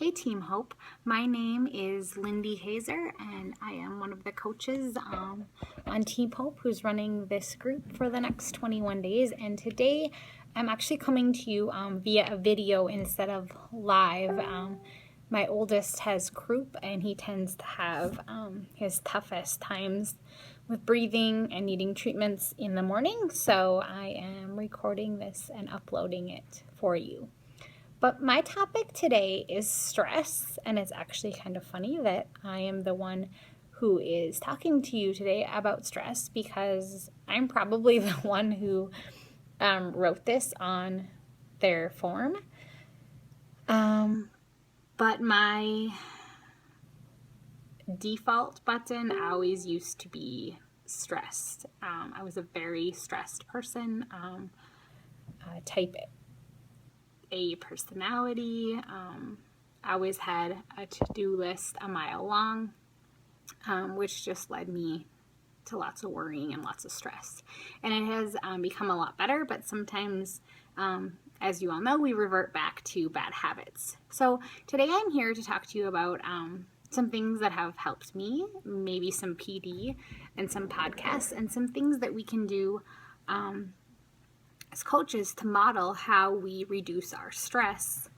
Hey Team Hope, my name is Lindy Hazer and I am one of the coaches on Team Hope who's running this group for the next 21 days. And today I'm actually coming to you via a video instead of live. My oldest has croup and he tends to have his toughest times with breathing and needing treatments in the morning. So I am recording this and uploading it for you. But my topic today is stress, and it's actually kind of funny that I am the one who is talking to you today about stress because I'm probably the one who wrote this on their form. But my default button always used to be stressed. I was a very stressed person, type A personality. I always had a to-do list a mile long, which just led me to lots of worrying and lots of stress. And it has become a lot better, but sometimes, as you all know, we revert back to bad habits. So today I'm here to talk to you about some things that have helped me, maybe some PD and some podcasts, and some things that we can do as coaches to model how we reduce our stress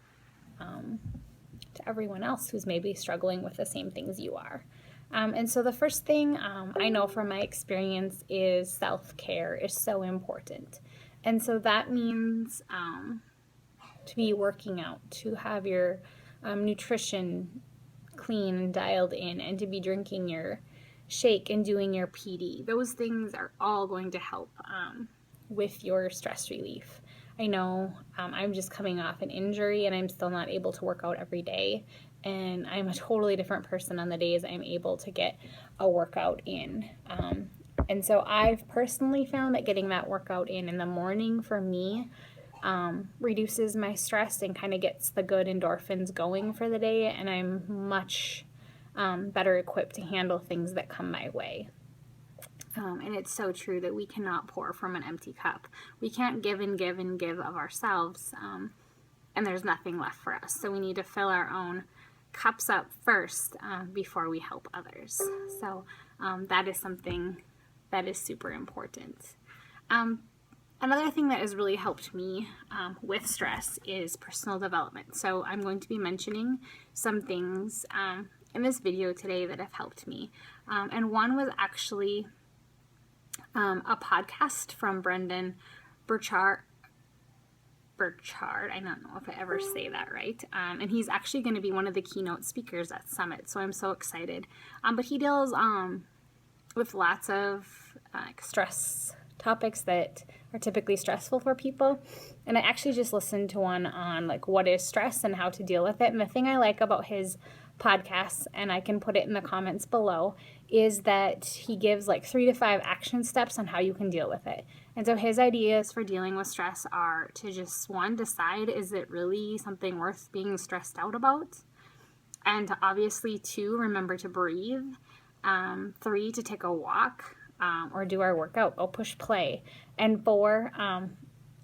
to everyone else who's maybe struggling with the same things you are. And so the first thing I know from my experience is self-care is so important. And so that means to be working out, to have your nutrition clean and dialed in, and to be drinking your shake and doing your PD. Those things are all going to help with your stress relief. I know I'm just coming off an injury and I'm still not able to work out every day, and I'm a totally different person on the days I'm able to get a workout in. And so I've personally found that getting that workout in the morning for me reduces my stress and kind of gets the good endorphins going for the day, and I'm much better equipped to handle things that come my way. And it's so true that we cannot pour from an empty cup. We can't give and give and give of ourselves, and there's nothing left for us. So we need to fill our own cups up first before we help others. So that is something that is super important. Another thing that has really helped me with stress is personal development. So I'm going to be mentioning some things in this video today that have helped me. And one was actually a podcast from Brendan Burchard. I don't know if I ever say that right. And he's actually going to be one of the keynote speakers at Summit, so I'm so excited. But he deals with lots of stress topics that are typically stressful for people. And I actually just listened to one on like what is stress and how to deal with it. And the thing I like about his podcasts, and I can put it in the comments below, is that he gives like 3 to 5 action steps on how you can deal with it. And so his ideas for dealing with stress are to just, 1, decide, is it really something worth being stressed out about? And to obviously 2, remember to breathe. 3, to take a walk or do our workout, go push play. And 4,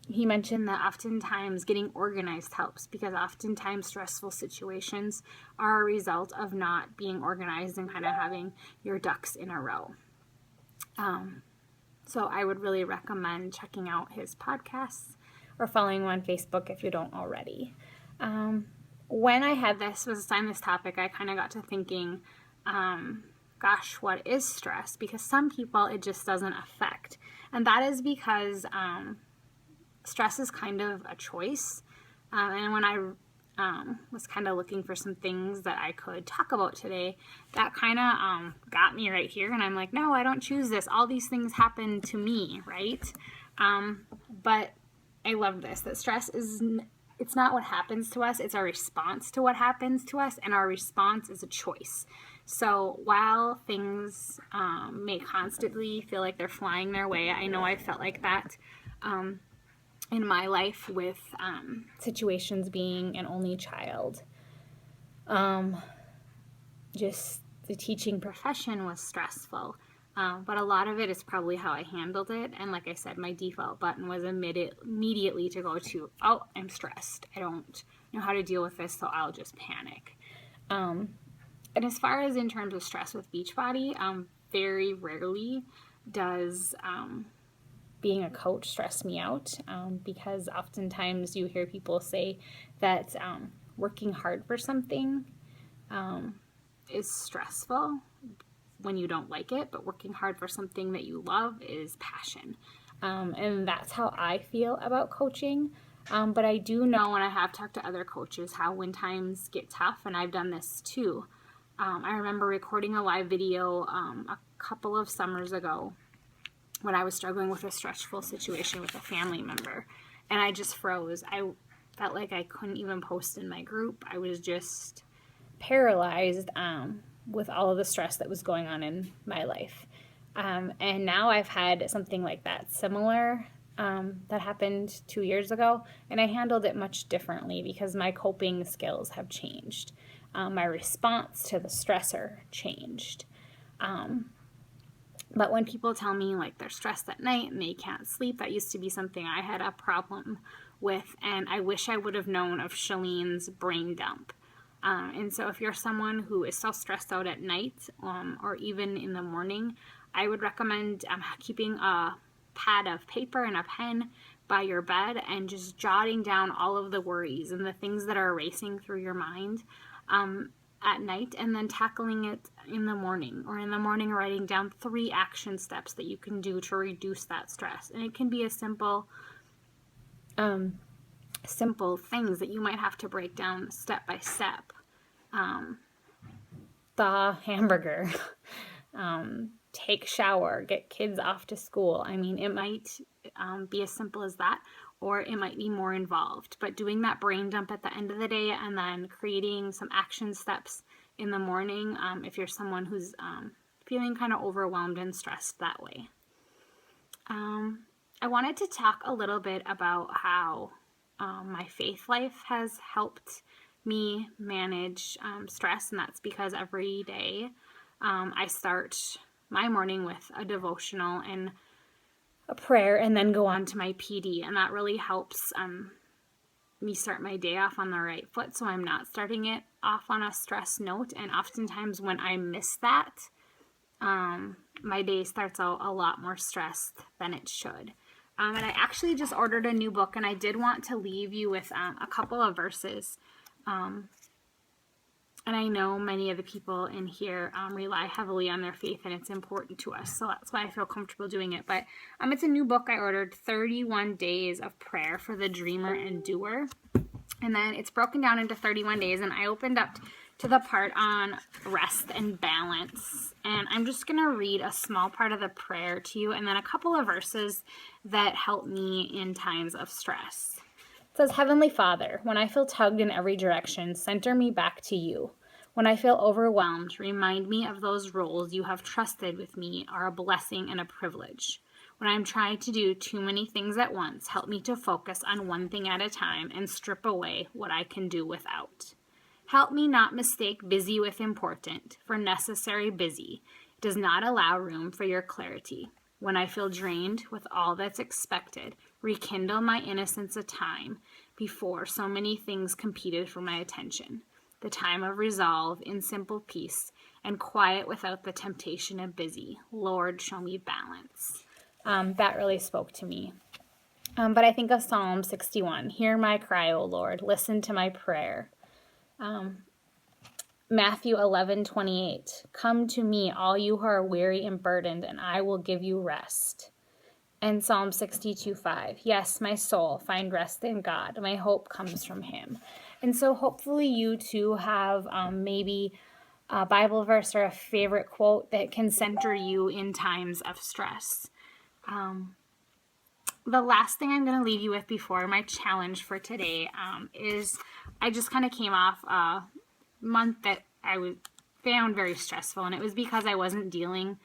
he mentioned that oftentimes getting organized helps, because oftentimes stressful situations are a result of not being organized and kind of having your ducks in a row. So I would really recommend checking out his podcasts or following him on Facebook if you don't already. When I was assigned this topic, I kind of got to thinking, gosh, what is stress? Because some people it just doesn't affect. And that is because stress is kind of a choice. And when I was kind of looking for some things that I could talk about today, that kind of got me right here. And I'm like, no, I don't choose this. All these things happen to me, right? But I love this, that stress it's not what happens to us. It's our response to what happens to us. And our response is a choice. So while things may constantly feel like they're flying their way, I know I felt like that in my life with situations being an only child. Just the teaching profession was stressful. But a lot of it is probably how I handled it. And like I said, my default button was immediately to go to, oh, I'm stressed. I don't know how to deal with this, so I'll just panic. And as far as in terms of stress with Beachbody, very rarely does being a coach stress me out, because oftentimes you hear people say that working hard for something is stressful when you don't like it, but working hard for something that you love is passion. And that's how I feel about coaching. But I do know, and I have talked to other coaches, how when times get tough, and I've done this too. I remember recording a live video a couple of summers ago when I was struggling with a stressful situation with a family member, and I just froze. I felt like I couldn't even post in my group. I was just paralyzed with all of the stress that was going on in my life. And now I've had something like that similar that happened 2 years ago, and I handled it much differently because my coping skills have changed. My response to the stressor changed. But when people tell me like they're stressed at night and they can't sleep, that used to be something I had a problem with, and I wish I would have known of Shalene's brain dump. And so if you're someone who is so stressed out at night or even in the morning, I would recommend keeping a pad of paper and a pen by your bed and just jotting down all of the worries and the things that are racing through your mind at night, and then tackling it in the morning, or in the morning writing down 3 action steps that you can do to reduce that stress. And it can be a simple things that you might have to break down step by step. Thaw hamburger, take shower, get kids off to school. I mean, it might be as simple as that, or it might be more involved. But doing that brain dump at the end of the day and then creating some action steps in the morning, if you're someone who's feeling kind of overwhelmed and stressed that way. I wanted to talk a little bit about how my faith life has helped me manage stress, and that's because every day I start my morning with a devotional and a prayer and then go on to my PD, and that really helps me start my day off on the right foot, so I'm not starting it off on a stress note. And oftentimes when I miss that, my day starts out a lot more stressed than it should. And I actually just ordered a new book, and I did want to leave you with a couple of verses. And I know many of the people in here rely heavily on their faith, and it's important to us. So that's why I feel comfortable doing it. But it's a new book I ordered, 31 Days of Prayer for the Dreamer and Doer. And then it's broken down into 31 days. And I opened up to the part on rest and balance. And I'm just going to read a small part of the prayer to you, and then a couple of verses that help me in times of stress. It says, Heavenly Father, when I feel tugged in every direction, center me back to you. When I feel overwhelmed, remind me of those roles you have trusted with me are a blessing and a privilege. When I'm trying to do too many things at once, help me to focus on one thing at a time and strip away what I can do without. Help me not mistake busy with important, for necessary busy does not allow room for your clarity. When I feel drained with all that's expected, rekindle my innocence of time before so many things competed for my attention. The time of resolve in simple peace and quiet without the temptation of busy. Lord, show me balance. That really spoke to me. But I think of Psalm 61. Hear my cry, O Lord. Listen to my prayer. Matthew 11:28. Come to me, all you who are weary and burdened, and I will give you rest. And Psalm 62:5. Yes, my soul, find rest in God. My hope comes from him. And so hopefully you too have maybe a Bible verse or a favorite quote that can center you in times of stress. The last thing I'm going to leave you with before my challenge for today is I just kind of came off a month that I found very stressful, and it was because I wasn't dealing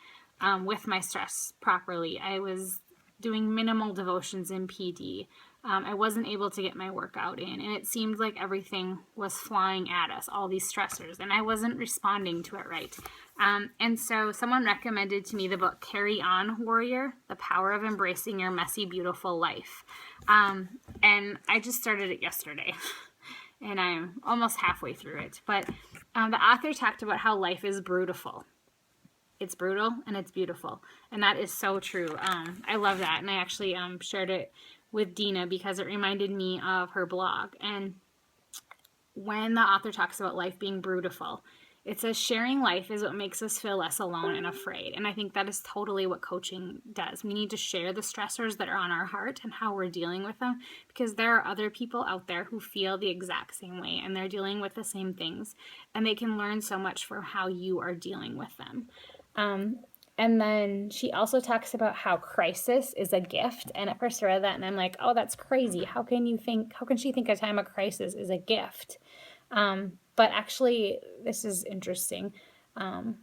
with my stress properly. I was doing minimal devotions in PD. I wasn't able to get my workout in, and it seemed like everything was flying at us, all these stressors, and I wasn't responding to it right. And so someone recommended to me the book Carry On, Warrior: The Power of Embracing Your Messy, Beautiful Life. And I just started it yesterday, and I'm almost halfway through it. But the author talked about how life is brutal. It's brutal and it's beautiful. And that is so true. I love that. And I actually shared it with Dina because it reminded me of her blog. And when the author talks about life being brutal, it says sharing life is what makes us feel less alone and afraid. And I think that is totally what coaching does. We need to share the stressors that are on our heart and how we're dealing with them, because there are other people out there who feel the exact same way and they're dealing with the same things, and they can learn so much from how you are dealing with them. And then she also talks about how crisis is a gift. And at first I read that and I'm like, oh, that's crazy. How can she think a time of crisis is a gift? But actually, this is interesting. I'm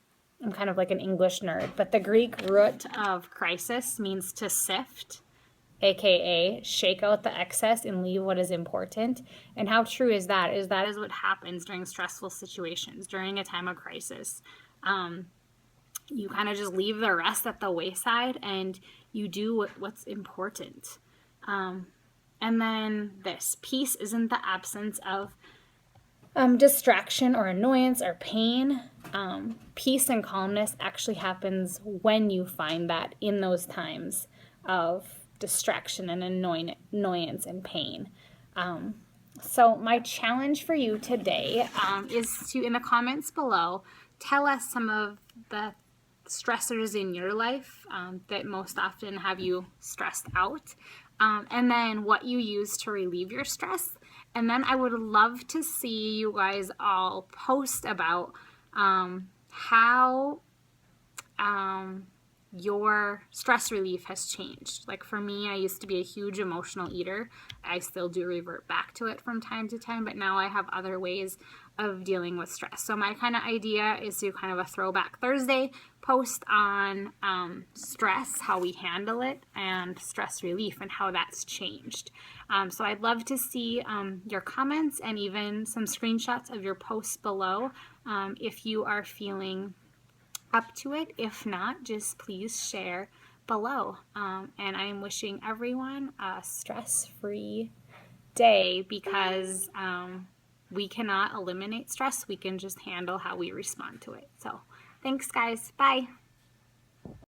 kind of like an English nerd, but the Greek root of crisis means to sift, aka shake out the excess and leave what is important. And how true is that? That is what happens during stressful situations, during a time of crisis. You kind of just leave the rest at the wayside and you do what's important. And then this: peace isn't the absence of distraction or annoyance or pain. Peace and calmness actually happens when you find that in those times of distraction and annoyance and pain. So my challenge for you today is to, in the comments below, tell us some of the stressors in your life that most often have you stressed out, and then what you use to relieve your stress. And then I would love to see you guys all post about how your stress relief has changed. Like for me, I used to be a huge emotional eater. I still do revert back to it from time to time, but now I have other ways of dealing with stress. So my kind of idea is to kind of a throwback Thursday post on stress, how we handle it, and stress relief and how that's changed. So I'd love to see your comments and even some screenshots of your posts below if you are feeling up to it. If not, just please share below. And I'm wishing everyone a stress-free day, because we cannot eliminate stress. We can just handle how we respond to it. So thanks, guys. Bye.